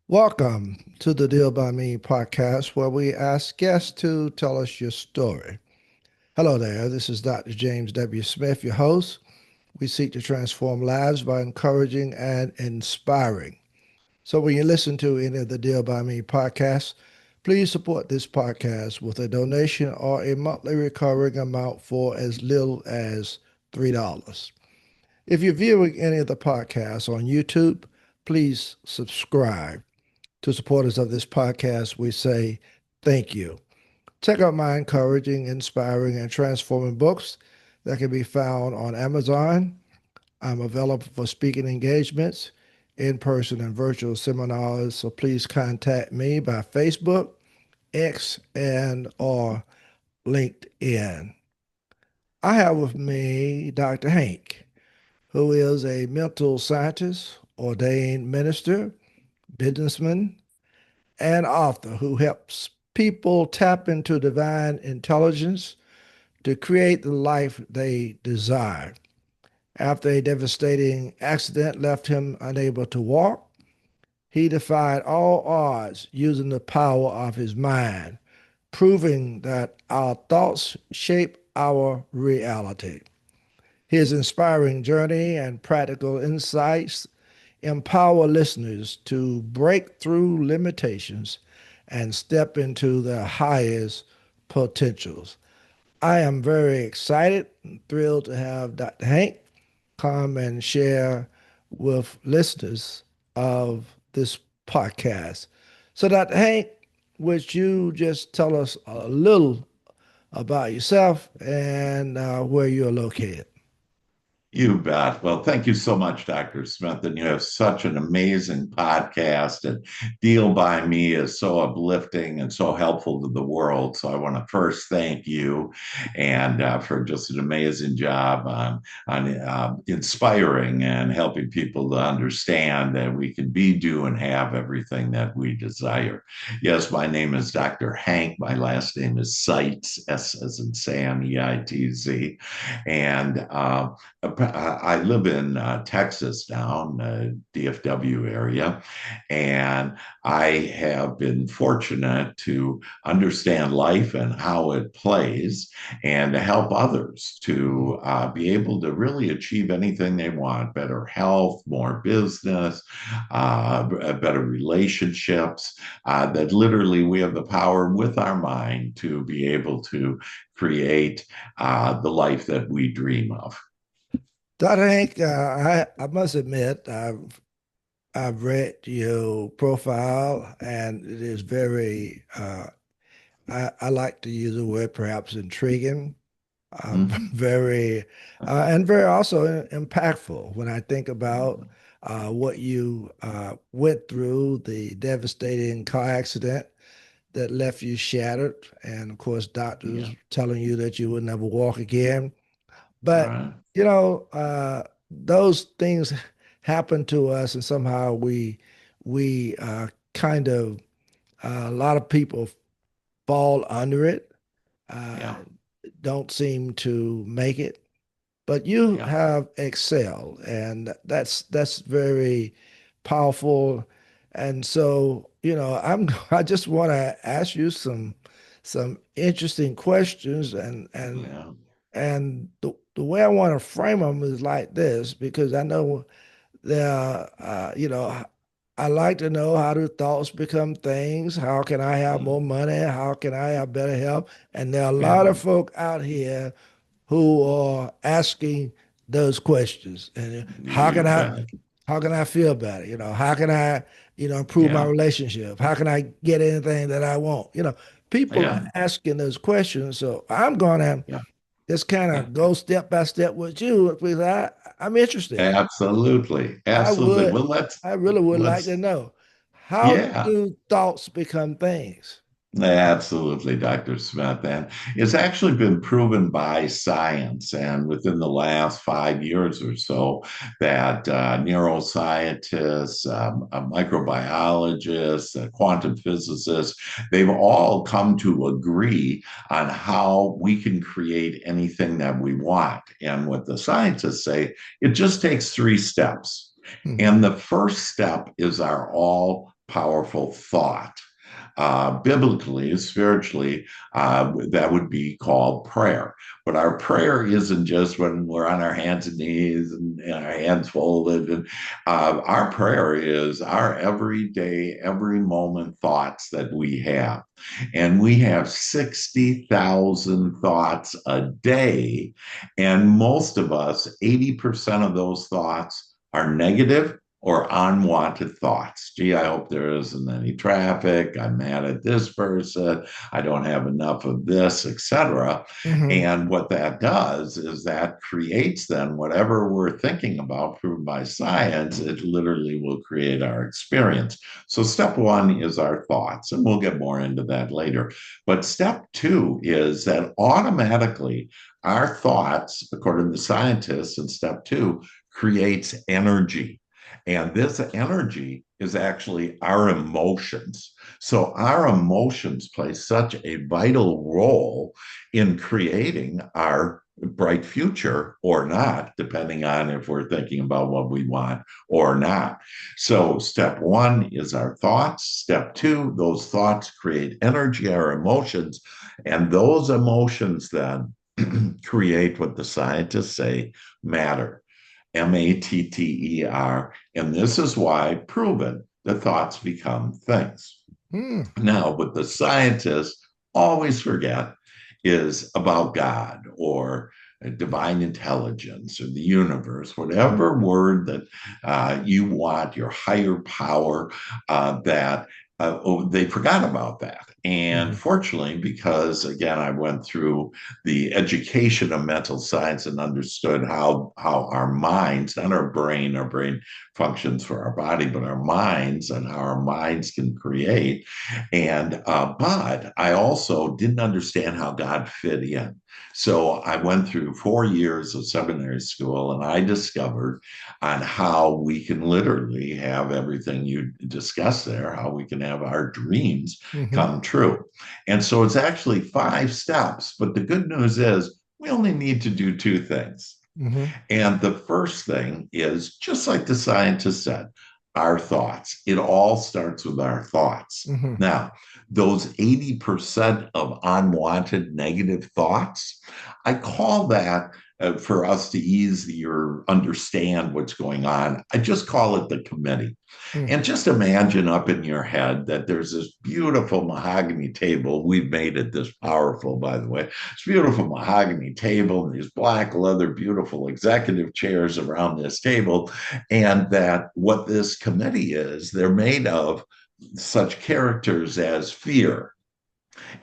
Welcome to the Deal by Me podcast, where we ask guests to tell us your story. Hello there, this is Dr. James W. Smith, your host. We seek to transform lives by encouraging and inspiring. So when you listen to any of the Deal by Me podcasts, please support this podcast with a donation or a monthly recurring amount for as little as $3. If you're viewing any of the podcasts on YouTube, please subscribe. To supporters of this podcast, we say thank you. Check out my encouraging, inspiring, and transforming books that can be found on Amazon. I'm available for speaking engagements, in person and virtual seminars, so please contact me by Facebook, X, and or LinkedIn. I have with me Dr. Hank, who is a mental scientist, ordained minister, businessman, and author who helps people tap into divine intelligence to create the life they desire. After a devastating accident left him unable to walk, he defied all odds using the power of his mind, proving that our thoughts shape our reality. His inspiring journey and practical insights empower listeners to break through limitations and step into their highest potentials. I am very excited and thrilled to have Dr. Hank come and share with listeners of this podcast. So, Dr. Hank, would you just tell us a little about yourself and where you're located? You bet. Well, thank you so much, Dr. Smith. And you have such an amazing podcast. And Deal by Me is so uplifting and so helpful to the world. So I want to first thank you and for just an amazing job on inspiring and helping people to understand that we can be, do, and have everything that we desire. Yes, my name is Dr. Hank. My last name is Seitz, S as in Sam, EITZ. And I live in Texas now, in the DFW area, and I have been fortunate to understand life and how it plays and to help others to be able to really achieve anything they want: better health, more business, better relationships, that literally we have the power with our mind to be able to create the life that we dream of. Dr. Hank, I must admit, I've read your profile, and it is very, I like to use the word perhaps intriguing, Mhm. very, and very also impactful when I think about what you went through, the devastating car accident that left you shattered, and of course, doctors Yeah. telling you that you would never walk again. But Right. those things happen to us, and somehow we kind of a lot of people fall under it, uh, Yeah. don't seem to make it. But you Yeah. have excelled, and that's very powerful. And so, I just want to ask you some interesting questions, Yeah. and the way I want to frame them is like this, because I know there, I like to know, how do thoughts become things? How can I have more Mhm. money? How can I have better health? And there are a lot Yeah. of folk out here who are asking those questions. And You bet. how can I feel better? How can I, improve my Yeah. relationship? How can I get anything that I want? People are Yeah. asking those questions. So I'm gonna Yeah. just kind of go step by step with you because I'm interested. Absolutely. I Absolutely. would, Well, let's I really would like to let's know, how yeah. do thoughts become things? Absolutely, Dr. Smith. And it's actually been proven by science, and within the last 5 years or so, that neuroscientists, microbiologists, quantum physicists, they've all come to agree on how we can create anything that we want. And what the scientists say, it just takes three steps. Hmm. And the first step is our all powerful thought. Biblically, spiritually, that would be called prayer. But our prayer isn't just when we're on our hands and knees and our hands folded. And our prayer is our everyday, every moment thoughts that we have. And we have 60,000 thoughts a day. And most of us, 80% of those thoughts are negative or unwanted thoughts. Gee, I hope there isn't any traffic. I'm mad at this person. I don't have enough of this, etc. Mm-hmm. And what that does is that creates then whatever we're thinking about, proven by science, it literally will create our experience. So step one is our thoughts, and we'll get more into that later. But step two is that automatically our thoughts, according to scientists, in step two, creates energy. And this energy is actually our emotions. So our emotions play such a vital role in creating our bright future or not, depending on if we're thinking about what we want or not. So step one is our thoughts. Step two, those thoughts create energy, our emotions, and those emotions then create what the scientists say matter. Matter. And this is why proven that thoughts become things. Mm. Now, what the scientists always forget is about God or divine intelligence or the universe, whatever word that you want, your higher power, that they forgot about that. And Mm-hmm. fortunately, because again, I went through the education of mental science and understood how our minds, not our brain functions for our body, but our minds and how our minds can create. And but I also didn't understand how God fit in. So I went through 4 years of seminary school, and I discovered on how we can literally have everything you discussed there, how we can have our dreams Mm-hmm. come true. And so it's actually 5 steps. But the good news is we only need to do two things. Mm-hmm. And the first thing is just like the scientist said, our thoughts. It all starts with our thoughts. Mm-hmm. Now, those 80% of unwanted negative thoughts, I call that for us to ease your understand what's going on. I just call it the committee. Mm. And just imagine up in your head that there's this beautiful mahogany table. We've made it this powerful, by the way. It's beautiful mahogany table and these black leather, beautiful executive chairs around this table. And that what this committee is, they're made of such characters as fear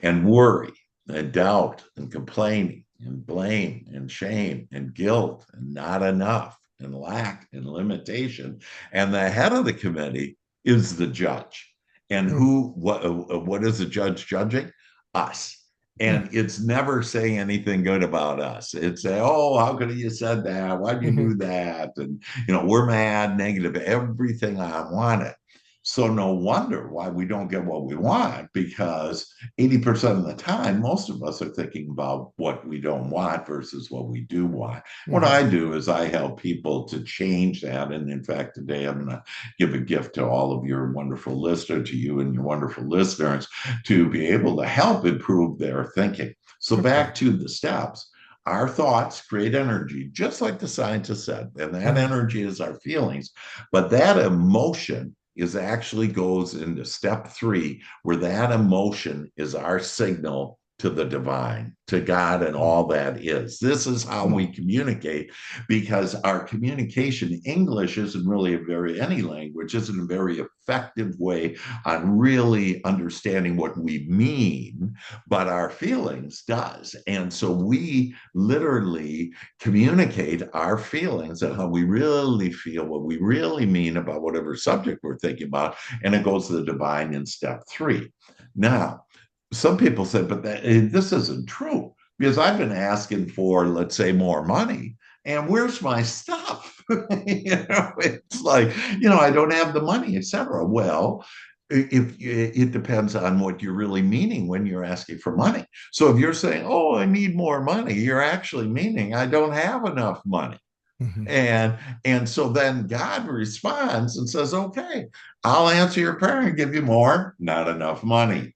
and worry and doubt and complaining and blame and shame and guilt and not enough and lack and limitation. And the head of the committee is the judge. And Mm. what is the judge judging? Us. Mm. And it's never saying anything good about us. It's say, oh, how could you said that? Why'd you Mm-hmm. do that? And we're mad, negative, everything I wanted. So no wonder why we don't get what we want, because 80% of the time, most of us are thinking about what we don't want versus what we do want. What Mm-hmm. I do is I help people to change that. And in fact, today I'm going to give a gift to all of your wonderful listeners, to you and your wonderful listeners, to be able to help improve their thinking. So Okay. back to the steps. Our thoughts create energy, just like the scientist said, and that Mm-hmm. energy is our feelings. But that emotion is actually goes into step three, where that emotion is our signal to the divine, to God, and all that is. This is how we communicate, because our communication, English isn't really a very, any language isn't a very effective way on really understanding what we mean, but our feelings does. And so we literally communicate our feelings and how we really feel, what we really mean about whatever subject we're thinking about. And it goes to the divine in step three. Now, some people said, but this isn't true, because I've been asking for, let's say, more money. And where's my stuff? It's like, I don't have the money, etc. Well, if it depends on what you're really meaning when you're asking for money. So if you're saying, oh, I need more money, you're actually meaning I don't have enough money. Hmm. And and so then God responds and says, okay, I'll answer your prayer and give you more, not enough money.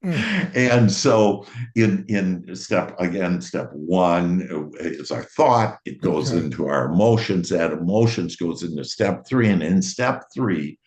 Mm. And so in step one is our thought. It goes Okay. into our emotions. That emotions goes into step three. And in step three,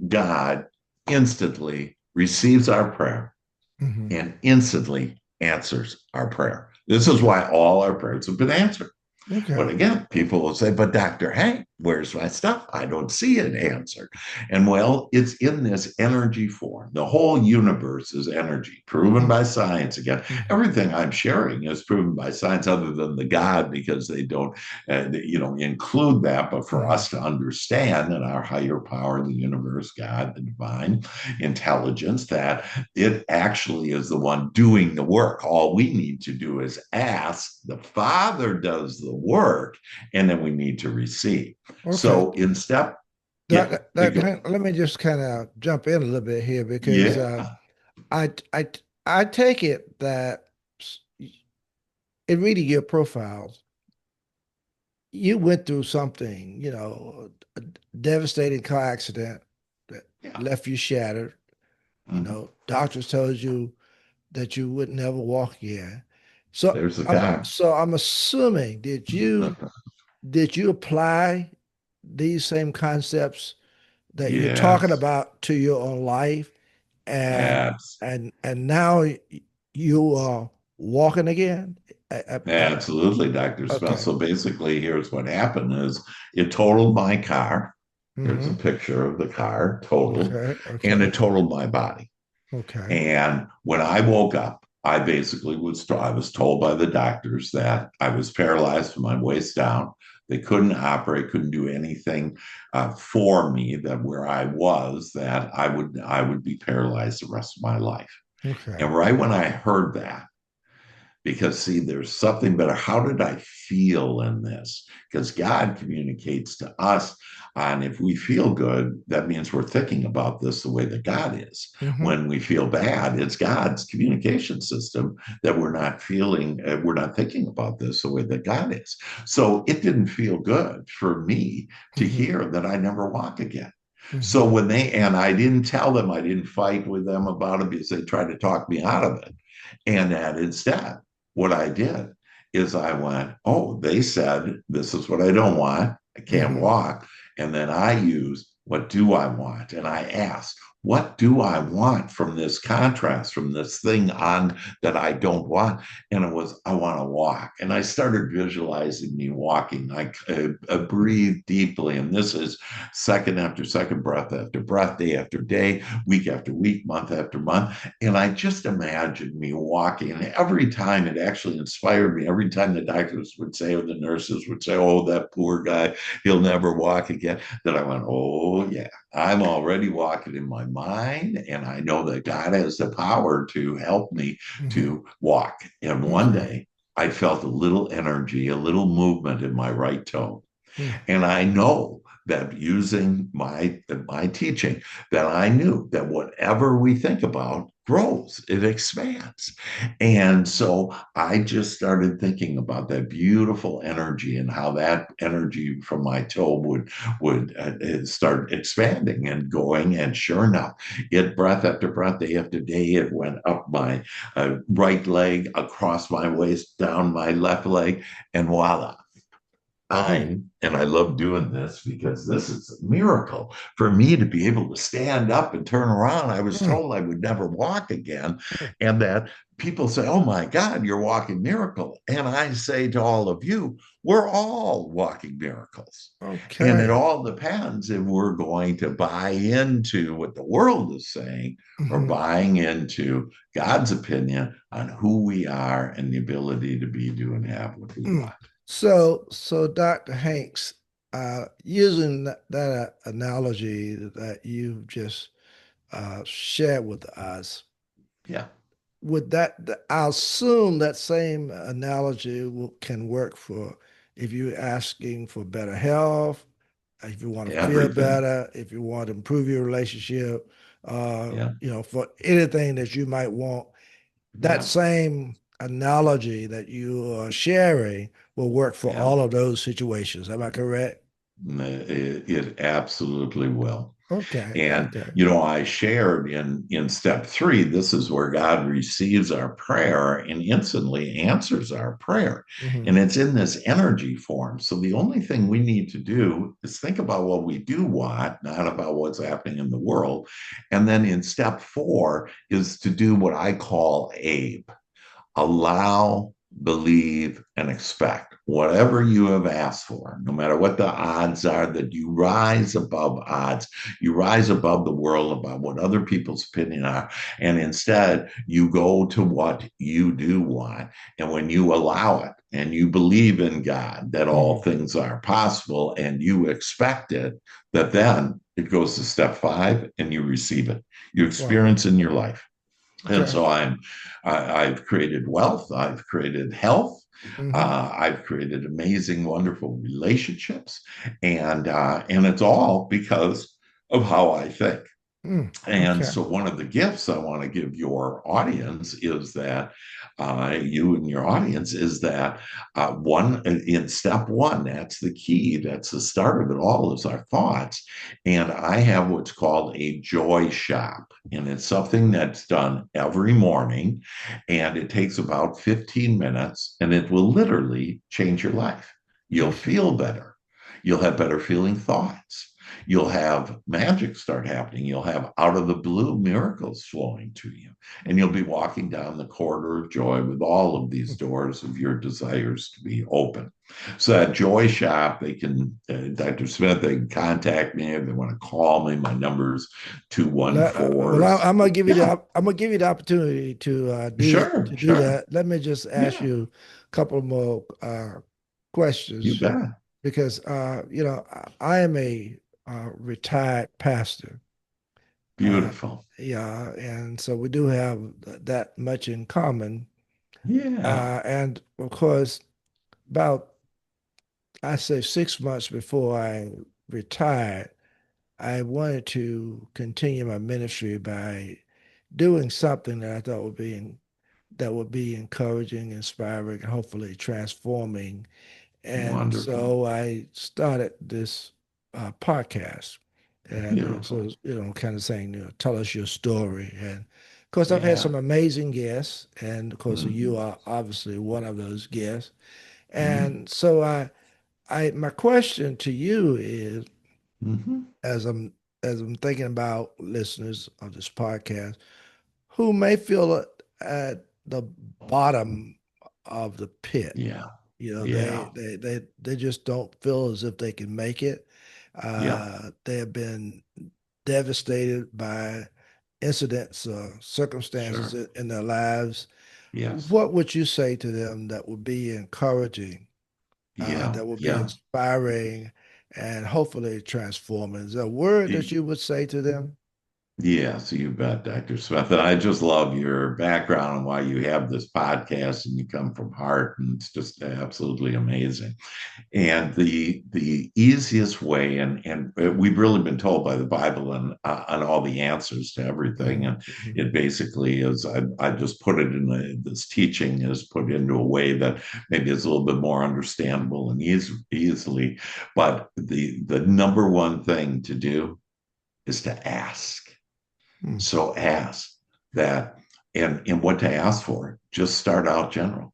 God instantly receives our prayer Hmm. and instantly answers our prayer. This is Okay. why all our prayers have been answered. But Okay. again, people will say, but Dr. Hank, where's my stuff? I don't see it answered. And well, it's in this energy form. The whole universe is energy, proven by science. Again, Mm-hmm. everything I'm sharing is proven by science, other than the God, because they don't, include that. But for Hmm. us to understand that our higher power, the universe, God, the divine intelligence, that it actually is the one doing the work. All we need to do is ask. The Father does the work, and then we need to receive. Okay. So in step, yeah, Let me just kind of jump in a little bit here because yeah, I I I take it that in reading your profiles, you went through something, a devastating car accident that yeah. left you shattered. Mhm. Doctors told you that you would never walk again. So There's the God. I'm assuming, did you apply these same concepts that you're talking Yes, about to your own life, and abs- now you are walking again? absolutely, Dr. Smith. Okay. So basically, here's what happened is it totaled my car. Here's a Hmm. picture of the car totaled, Okay. and Okay. it totaled my body. Okay. And when I woke up, I was told by the doctors that I was paralyzed from my waist down. They couldn't operate, couldn't do anything for me. That where I was, that I would be paralyzed the rest of my life. Okay. And right when I heard that, because see, there's something better. How did I feel in this? Because God communicates to us, and if we feel good, that means we're thinking about this the way that God is. Hmm. When we feel bad, it's God's communication system that we're not feeling, we're not thinking about this the way that God is. So it didn't feel good for me to Hmm. hear that I never walk again. So Hmm. and I didn't tell them, I didn't fight with them about it because they tried to talk me out of it. And that instead, what I did is I went, oh, they said this is what I don't want. I can't Hmm. walk. And then I used, what do I want? And I asked, what do I want from this contrast, from this thing on that I don't want? And it was, I want to walk. And I started visualizing me walking. I breathe deeply. And this is second after second, breath after breath, day after day, week after week, month after month. And I just imagined me walking. And every time it actually inspired me, every time the doctors would say, or the nurses would say, oh, that poor guy, he'll never walk again. That I went, oh, yeah, I'm already walking in my mind. And I know that God has the power to help me Hmm. to walk. And one Okay. day I felt a little energy, a little movement in my right toe. Mm. And I know that using my teaching, that I knew that whatever we think about grows, it expands. And so I just started thinking about that beautiful energy and how that energy from my toe would start expanding and going. And sure enough, it breath after breath, day after day, it went up my right leg, across my waist, down my left leg, and voila, Mm. and I love doing this because this is a miracle for me to be able to stand up and turn around. I was Mm. told I would never walk again, Mm. and that people say, oh my God, you're walking miracle. And I say to all of you, we're all walking miracles. And it Okay. all depends if we're going to buy into what the world is saying or Hmm. buying into God's opinion on who we are and the ability to be, do, and have what we Mm. want. So Dr. Hanks, using that analogy that you've just shared with us, Yeah. would I assume that same analogy can work for if you're asking for better health, if you want to feel Everything. better, if you want to improve your relationship, Yeah. for anything that you might want, that Yeah. same analogy that you are sharing will work for Yeah. all of those situations. Am I correct? It absolutely will. Okay. And, Okay. I shared in step three, this is where God receives our prayer and instantly answers our prayer. Hmm. And it's in this energy form. So the only thing we need to do is think about what we do want, not about what's happening in the world. And then in step four is to do what I call ABE: allow, believe, and expect. Whatever you have asked for, no matter what the odds are, that you rise above odds, you rise above the world, about what other people's opinion are, and instead you go to what you do want. And when you allow it and you believe in God that all Hmm. things are possible and you expect it, that then it goes to step five and you receive it. You Wow. experience in your life. And Okay. so I've created wealth, I've created health, Hmm. I've created amazing, wonderful relationships, and it's all because of how I think. Mm. And Okay. so, one of the gifts I want to give your audience is that you and your audience is that one in step one, that's the key, that's the start of it all, is our thoughts. And I have what's called a joy shop, and it's something that's done every morning, and it takes about 15 minutes, and it will literally change your life. You'll Okay. feel better, you'll have better feeling thoughts, you'll have magic start happening. You'll have out of the blue miracles flowing to you. And you'll be walking down the corridor of joy with all of these doors of your desires to be open. So that joy shop, they can, Dr. Smith, they can contact me if they want to call me. My number's Well, 214. I'm gonna give you Yeah, I'm gonna give you the opportunity to sure, do sure. that. Let me just ask Yeah, you a couple more you questions bet. because I am a retired pastor. Uh, Beautiful. yeah, and so we do have that much in common. Yeah, And of course, about I say 6 months before I retired, I wanted to continue my ministry by doing something that I thought that would be encouraging, inspiring, hopefully transforming. And wonderful. so I started this podcast, and Beautiful. kind of saying, tell us your story. And of course, I've had Yeah. some amazing guests, and of course, you Mm-hmm. are obviously one of those guests. Mm-hmm. And so my question to you is, Mm-hmm. as I'm thinking about listeners of this podcast who may feel at the bottom of the pit. Yeah. They Yeah. they just don't feel as if they can make it. Yep. They have been devastated by incidents or circumstances Sure. in their lives. Yes. What would you say to them that would be encouraging, Yeah. that would be Yeah. inspiring, and hopefully transforming? Is there a word that Y- you would say to them? Yes, you bet, Dr. Smith. And I just love your background and why you have this podcast and you come from heart. And it's just absolutely amazing. And the easiest way, and we've really been told by the Bible and on all the answers to everything, Mhm, and mhm, it basically is. I just put it in this teaching is put into a way that maybe is a little bit more understandable and easily. But the number one thing to do is to ask. mhm, So ask that, and what to ask for. Just start out general.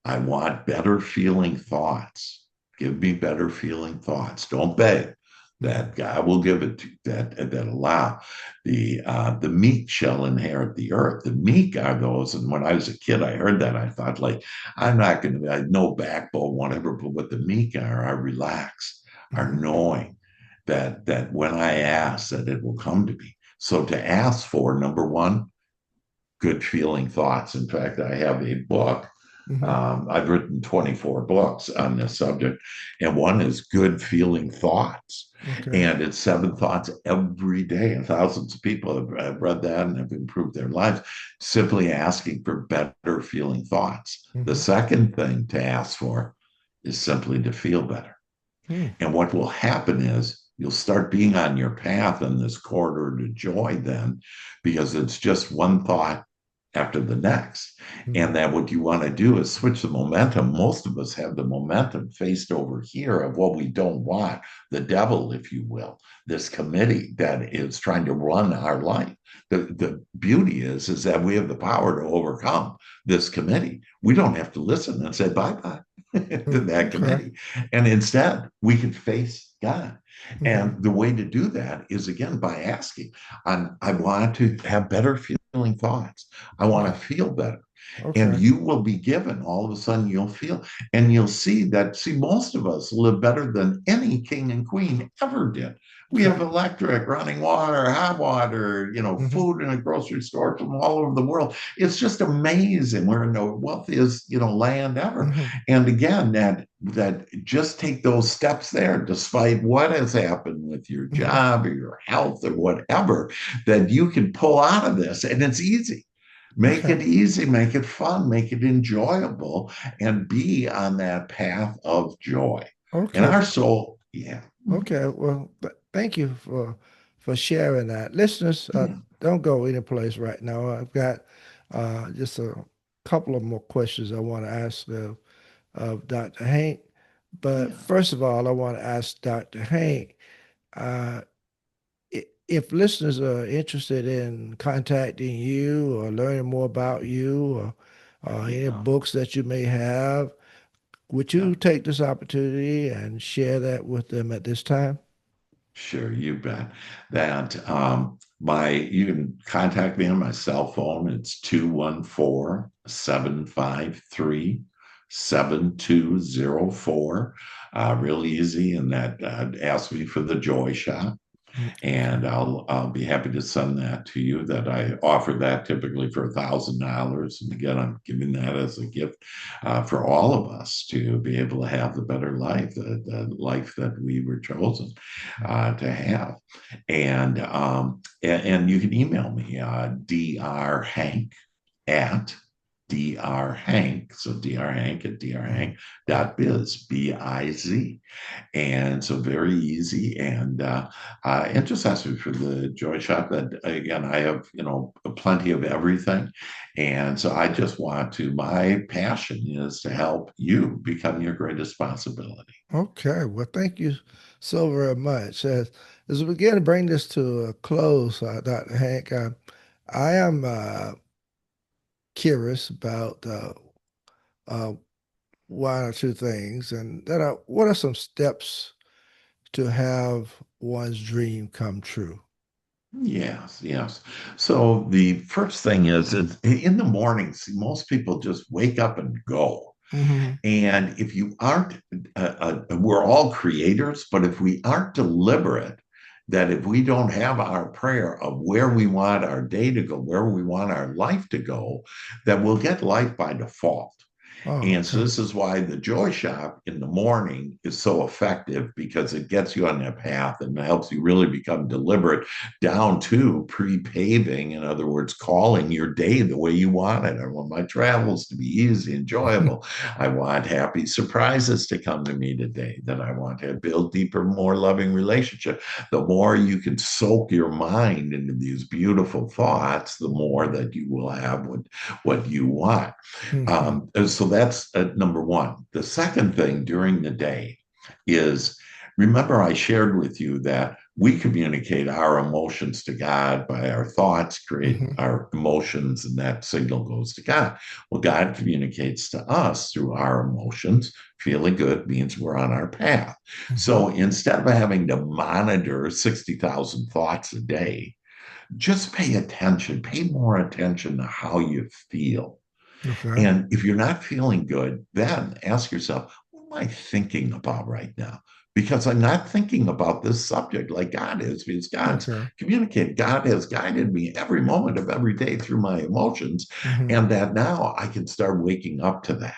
I want better feeling thoughts. Give me better feeling thoughts. Don't beg. mhm, That God will give it to that allow. The meek shall inherit the earth. The meek are those. And when I was a kid, I heard that. I thought, like, I'm not going to, I no backbone, whatever, but what the meek are relaxed, are mhm, knowing that when I ask, that it will come to me. So to ask for, number one, good feeling thoughts. In fact, I have a book. mhm. I've written 24 books on this subject, and one is good feeling thoughts. Okay. And it's 7 thoughts every day. And thousands of people have read that and have improved their lives simply asking for better feeling thoughts. The Mhm, second thing to ask for is simply to feel better. mhm, And what will happen is you'll start being on your path in this corridor to joy then, because it's just one thought after the next. And Mhm. that what you want to do is switch the momentum. Most of us have the momentum faced over here of what we don't want, the devil, if you will, this committee that is trying to run our life. The beauty is that we have the power to overcome this committee. We don't have to listen and say bye-bye to Mm, that okay. committee. And instead, we can face God. Hmm. And the way to do that is again by asking, I want to have better feeling thoughts. I want to feel better. And Okay. you will be given, all of a sudden, you'll feel, and you'll see that, see, most of us live better than any king and queen ever did. We Okay. have electric, running water, hot water, Hmm. food in a grocery store from all over the world. It's just amazing. We're in the wealthiest, land ever. Hmm. And again, that just take those steps there, despite what has happened with your Hmm. job or your health or whatever, that you can pull out of this. And it's easy. Make Okay. it easy, make it fun, make it enjoyable, and be on that path of joy. And Okay. our soul, yeah, Okay. Well, thank you for sharing that. Listeners, yeah, don't go any place right now. I've got just a couple of more questions I want to ask of Dr. Hank. But yeah, first of all, I want to ask Dr. Hank, uh, if listeners are interested in contacting you or learning more about you or any yeah, books that you may have, would yeah. you take this opportunity and share that with them at this time? Sure, you bet. That my you can contact me on my cell phone. It's 214-753-7204. Real easy, and that asks me for the Joy Shot. Mm, okay. And I'll be happy to send that to you. That I offer that typically for $1,000, and again, I'm giving that as a gift for all of us to be able to have the better life, the life that we were chosen to have. And you can email me drhank at drhank, so drhank at Mhm. drhank.biz, biz. And so very easy. And just ask me for the Joy Shop. That again, I have plenty of everything, and so I just want to. My passion is to help you become your greatest possibility. Okay. Well, thank you so very much. As we begin to bring this to a close, Dr. Hank, I am curious about uh, one or two things, and what are some steps to have one's dream come true? Yes, yes. So the first thing is in the morning, see, most people just wake up and go. Hmm. And if you aren't, we're all creators, but if we aren't deliberate, that if we don't have our prayer of where we want our day to go, where we want our life to go, that we'll get life by default. Oh, And so okay. this is why the Joy Shop in the morning is so effective, because it gets you on that path and helps you really become deliberate down to pre-paving. In other words, calling your day the way you want it. I want my travels to be easy, enjoyable. I want happy surprises to come to me today. That I want to build deeper, more loving relationship. The more you can soak your mind into these beautiful thoughts, the more that you will have what you want. Hmm. So that's number one. The second thing during the day is, remember, I shared with you that we communicate our emotions to God by our thoughts, create Hmm. our emotions, and that signal goes to God. Well, God communicates to us through our emotions. Feeling good means we're on our path. Hmm. So instead of having to monitor 60,000 thoughts a day, just pay attention, pay more attention to how you feel. Okay. And if you're not feeling good, then ask yourself, what am I thinking about right now? Because I'm not thinking about this subject like God is, because God's Okay. communicated. God has guided me every moment of every day through my emotions. Hmm. And that now I can start waking up to that.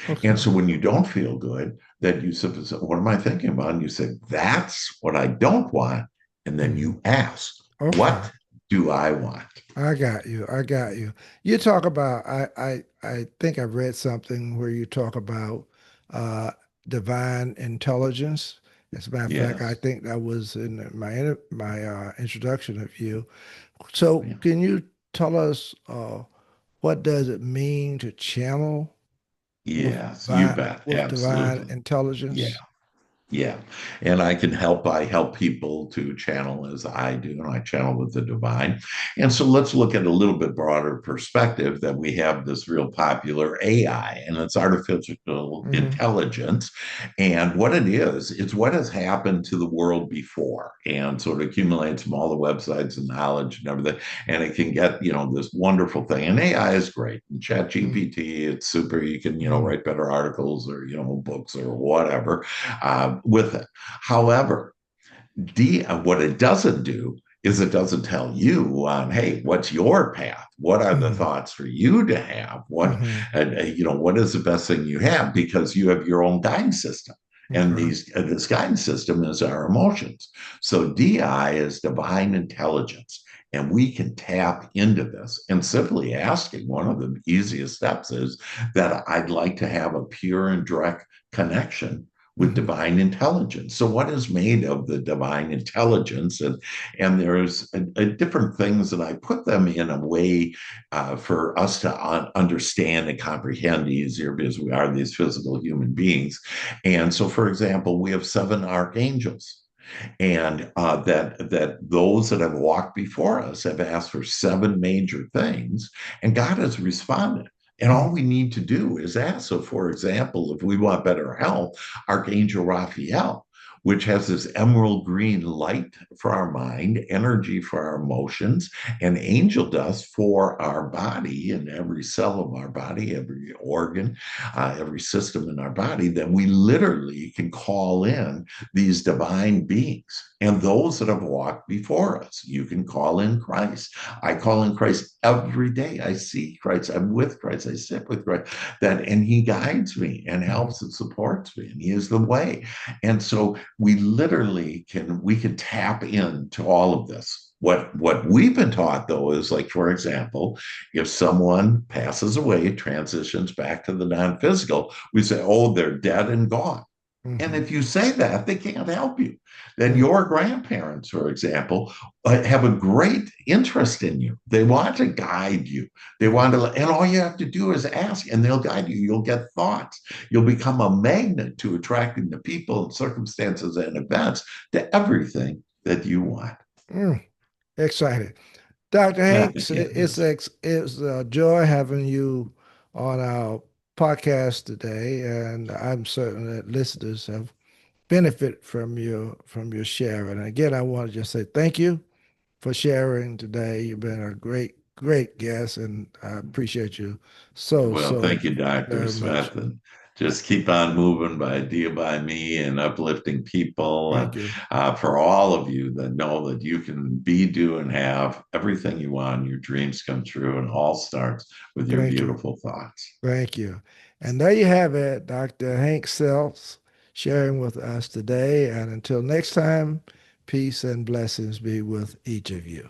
And Okay. so when you don't feel good, that you say, what am I thinking about? And you say, that's what I don't want. And then Hmm. you ask, Okay. what do I want? I got you. I got you. You talk about, I think I've read something where you talk about uh, divine intelligence. As a matter of fact, I Yes. think that was in my introduction of you. So, Yeah. can you tell us what does it mean to channel Yes, you bet. with divine Absolutely. Yeah. intelligence? Yeah. And I can help, I help people to channel as I do, and I channel with the divine. And so let's look at a little bit broader perspective that we have this real popular AI, and it's artificial Hmm. intelligence. And what it is, it's what has happened to the world before and sort of accumulates from all the websites and knowledge and everything. And it can get, this wonderful thing. And AI is great. And Chat GPT, it's super. You can, Hmm. write better articles or, books or whatever with it. However, what it doesn't do is it doesn't tell you on, hey, what's your path? What are the Hmm. thoughts for you to have? Hmm. What is the best thing you have? Because you have your own guidance system. And Okay. this guidance system is our emotions. So DI is divine intelligence. And we can tap into this. And simply asking, one of the easiest steps is that I'd like to have a pure and direct connection with Hmm. divine intelligence. So, what is made of the divine intelligence? And there's different things that I put them in a way for us to understand and comprehend easier because we are these physical human beings. And so, for example, we have seven archangels. And that those that have walked before us have asked for seven major things, and God has responded. And all we need to do is ask. So, for example, if we want better health, Archangel Raphael, which has this emerald green light for our mind, energy for our emotions, and angel dust for our body and every cell of our body, every organ, every system in our body, then we literally can call in these divine beings and those that have walked before us. You can call in Christ. I call in Christ every day. I see Christ. I'm with Christ. I sit with Christ. And He guides me and Hmm. helps and supports me, and He is the way. And so we can tap into all of this. What we've been taught though is, like, for example, if someone passes away, transitions back to the non-physical, we say, oh, they're dead and gone. And Hmm. if you say that, they can't help you. Then Hmm. your grandparents, for example, have a great interest in you. They want to guide you. They Hmm. want to, and all you have to do is ask, and they'll guide you. You'll get thoughts. You'll become a magnet to attracting the people and circumstances and events to everything that you want. Mm. Excited. Dr. Hanks, Yes. it's a joy having you on our podcast today, and I'm certain that listeners have benefit from your sharing. And again, I want to just say thank you for sharing today. You've been a great guest, and I appreciate you Well, so thank you, Dr. very much. Smith, and just keep on moving by Dia by Me and uplifting people. And Thank you. for all of you that know that you can be, do, and have everything you want, your dreams come true, and all starts with your Thank you. beautiful thoughts. Thank you. And there you have it, Dr. Hank Sells sharing with us today. And until next time, peace and blessings be with each of you.